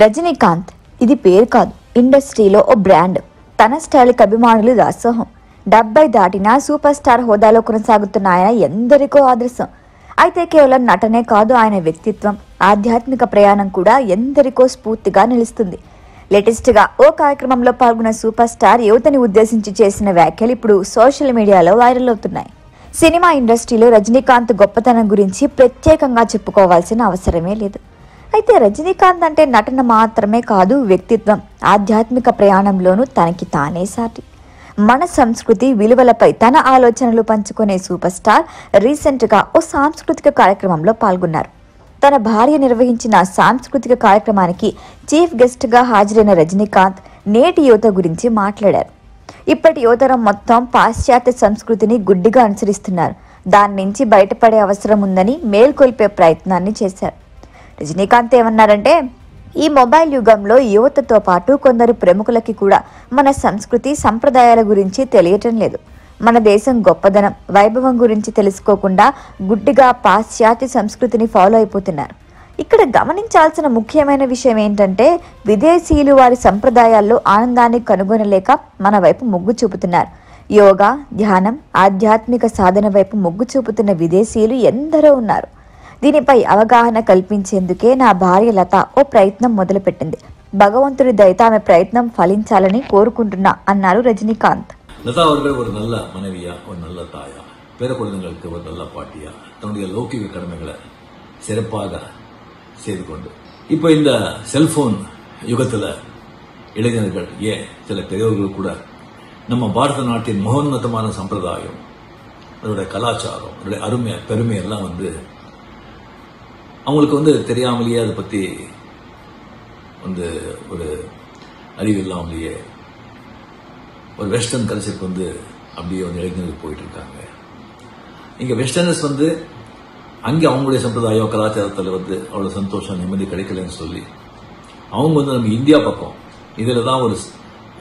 రజనీకాంత్ ఇది పేరు కాదు, ఇండస్ట్రీలో ఓ బ్రాండ్. తన స్టైల్కి అభిమానులు దాసోహం. 70 దాటినా సూపర్ స్టార్ హోదాలో కొనసాగుతున్న ఆయన ఎందరికో ఆదర్శం. అయితే కేవలం నటనే కాదు, ఆయన వ్యక్తిత్వం, ఆధ్యాత్మిక ప్రయాణం కూడా ఎందరికో స్ఫూర్తిగా నిలుస్తుంది. లేటెస్ట్ గా ఓ కార్యక్రమంలో పాల్గొన్న సూపర్ స్టార్ యువతని ఉద్దేశించి చేసిన వ్యాఖ్యలు ఇప్పుడు సోషల్ మీడియాలో వైరల్ అవుతున్నాయి. సినిమా ఇండస్ట్రీలో రజనీకాంత్ గొప్పతనం గురించి ప్రత్యేకంగా చెప్పుకోవాల్సిన అవసరమే లేదు. అయితే రజనీకాంత్ అంటే నటన మాత్రమే కాదు, వ్యక్తిత్వం, ఆధ్యాత్మిక ప్రయాణంలోనూ తనకి తానే సాటి. మన సంస్కృతి విలువలపై తన ఆలోచనలు పంచుకునే సూపర్ స్టార్ రీసెంట్గా ఓ సాంస్కృతిక కార్యక్రమంలో పాల్గొన్నారు. తన భార్య నిర్వహించిన సాంస్కృతిక కార్యక్రమానికి చీఫ్ గెస్ట్గా హాజరైన రజనీకాంత్ నేటి యువత గురించి మాట్లాడారు. ఇప్పటి యువతరం మొత్తం పాశ్చాత్య సంస్కృతిని గుడ్డిగా అనుసరిస్తున్నారు. దాని నుంచి బయటపడే అవసరం ఉందని మేల్కొల్పే ప్రయత్నాన్ని చేశారు. రజనీకాంత్ ఏమన్నారంటే, ఈ మొబైల్ యుగంలో యువతతో పాటు కొందరు ప్రముఖులకి కూడా మన సంస్కృతి సంప్రదాయాల గురించి తెలియటం లేదు. మన దేశం గొప్పదనం, వైభవం గురించి తెలుసుకోకుండా గుడ్డిగా పాశ్చాత్య సంస్కృతిని ఫాలో అయిపోతున్నారు. ఇక్కడ గమనించాల్సిన ముఖ్యమైన విషయం ఏంటంటే, విదేశీయులు వారి సంప్రదాయాల్లో ఆనందాన్ని కనుగొనలేక మన వైపు మొగ్గు చూపుతున్నారు. యోగా, ధ్యానం, ఆధ్యాత్మిక సాధన వైపు మొగ్గు చూపుతున్న విదేశీయులు ఎందరో ఉన్నారు. దీనిపై అవగాహన కల్పించేందుకే నా భార్య లత ఓ ప్రయత్నం మొదలుపెట్టింది. భగవంతుడి దయతో ఆమె ప్రయత్నం ఫలించాలని కోరుకుంటున్నా అన్నారు రజనీకాంత్. லதா அவர்கள் ஒரு நல்ல மனைவியா, ஒரு நல்ல தாயா, பேர குழந்தைகளுக்கு ஒரு நல்ல பாட்டியா தன்னுடைய லௌகிக கடமைகளை சிறப்பாக செய்து கொண்டு இப்போ இந்த செல்போன் யுகத்தில் இளைஞர்கள், ஏன் சில பெரியவர்கள் கூட நம்ம பாரத நாட்டின் மகோன்னதமான சம்பிரதாயம், அதோடைய கலாச்சாரம், அதோடைய அருமை பெருமை எல்லாம் அவங்களுக்கு தெரியாமலேயே அதை பற்றி ஒரு அறிவு இல்லாமலேயே ஒரு வெஸ்டர்ன் கல்ச்சருக்கு அப்படியே இளைஞர்கள் போயிட்டு இருக்காங்க. இங்கே வெஸ்டர்னர்ஸ் அங்கே அவங்களுடைய சம்பிரதாயம் கலாச்சாரத்தில் அவ்வளோ சந்தோஷம் நிம்மதி கிடைக்கலன்னு சொல்லி அவங்க நம்ம இந்தியா பக்கம் இதில் தான் ஒரு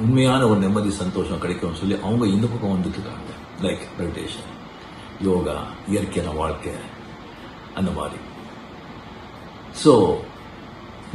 உண்மையான ஒரு நிம்மதி சந்தோஷம் கிடைக்கும்னு சொல்லி அவங்க இந்த பக்கம் வந்துட்டு இருக்காங்க. லைக் மெடிடேஷன், யோகா, இயற்கையான வாழ்க்கை, அந்த மாதிரி. సో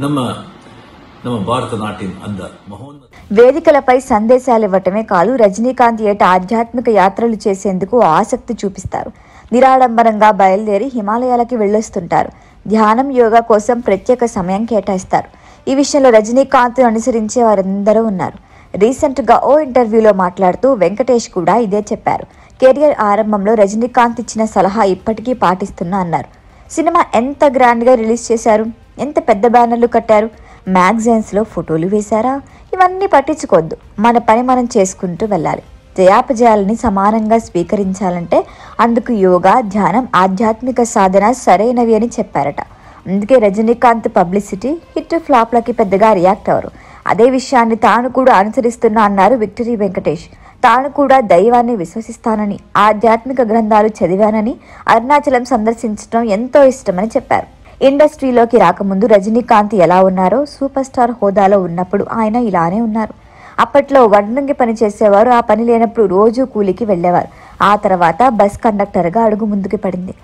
ನಮ್ಮ భారత నాట్యం అంద మహోన్నత వేదికలపై సందేశాలు ఇవ్వటమే కాదు, రజనీకాంత్ ఏటా ఆధ్యాత్మిక యాత్రలు చేసేందుకు ఆసక్తి చూపిస్తారు. నిరాడంబరంగా బయలుదేరి హిమాలయాలకి వెళ్ళొస్తుంటారు. ధ్యానం, యోగా కోసం ప్రత్యేక సమయం కేటాయిస్తారు. ఈ విషయంలో రజనీకాంత్ అనుసరించే వారందరూ ఉన్నారు. రీసెంట్గా ఓ ఇంటర్వ్యూలో మాట్లాడుతూ వెంకటేష్ కూడా ఇదే చెప్పారు. కెరియర్ ఆరంభంలో రజనీకాంత్ ఇచ్చిన సలహా ఇప్పటికీ పాటిస్తున్నా అన్నారు. సినిమా ఎంత గ్రాండ్గా రిలీజ్ చేశారు, ఎంత పెద్ద బ్యానర్లు కట్టారు, మ్యాగజైన్స్లో ఫోటోలు వేశారా, ఇవన్నీ పట్టించుకోవద్దు. మన పని మనం చేసుకుంటూ వెళ్ళాలి. జయాపజయాలని సమానంగా స్వీకరించాలంటే అందుకు యోగా, ధ్యానం, ఆధ్యాత్మిక సాధన సరైనవి అని చెప్పారట. అందుకే రజనీకాంత్ పబ్లిసిటీ, హిట్, ఫ్లాప్లకి పెద్దగా రియాక్ట్ అవ్వరు. అదే విషయాన్ని తాను కూడా అనుసరిస్తున్నా అన్నారు విక్టరీ వెంకటేష్. తాను కూడా దైవాన్ని విశ్వసిస్తానని, ఆధ్యాత్మిక గ్రంథాలు చదివానని, అరుణాచలం సందర్శించడం ఎంతో ఇష్టమని చెప్పారు. ఇండస్ట్రీలోకి రాకముందు రజనీకాంత్ ఎలా ఉన్నారో, సూపర్ స్టార్ హోదాలో ఉన్నప్పుడు ఆయన ఇలానే ఉన్నారు. అప్పట్లో వడ్రంగి పని చేసేవారు, ఆ పని లేనప్పుడు రోజూ కూలికి వెళ్లేవారు. ఆ తర్వాత బస్ కండక్టర్గా అడుగు ముందుకు పడింది.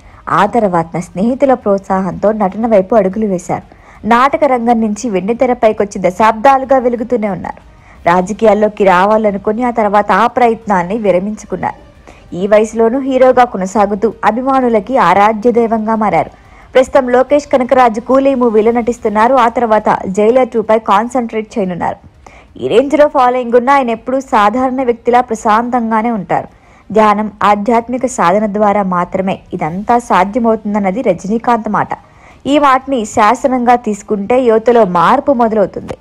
ఆ తర్వాత స్నేహితుల ప్రోత్సాహంతో నటన వైపు అడుగులు వేశారు. నాటక రంగం నుంచి వెండితెరపైకొచ్చి దశాబ్దాలుగా వెలుగుతూనే ఉన్నారు. రాజకీయాల్లోకి రావాలనుకుని ఆ తర్వాత ఆ ప్రయత్నాన్ని విరమించుకున్నారు. ఈ వయసులోనూ హీరోగా కొనసాగుతూ అభిమానులకి ఆరాధ్య దైవంగా మారారు. ప్రస్తుతం లోకేష్ కనకరాజు కూలీ మూవీలో నటిస్తున్నారు. ఆ తర్వాత జైలర్ 2పై కాన్సన్ట్రేట్ చేయనున్నారు. ఈ రేంజ్లో ఫాలోయింగ్ ఉన్న ఆయన ఎప్పుడూ సాధారణ వ్యక్తిలా ప్రశాంతంగానే ఉంటారు. ధ్యానం, ఆధ్యాత్మిక సాధన ద్వారా మాత్రమే ఇదంతా సాధ్యమవుతుందన్నది రజనీకాంత్ మాట. ఈ మాటని శాసనంగా తీసుకుంటే యువతలో మార్పు మొదలవుతుంది.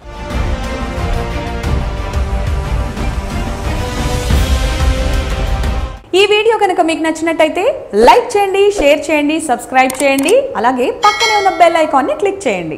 ఈ వీడియో కనుక మీకు నచ్చినట్టయితే లైక్ చేయండి, షేర్ చేయండి, సబ్స్క్రైబ్ చేయండి. అలాగే పక్కనే ఉన్న బెల్ ఐకాన్ని క్లిక్ చేయండి.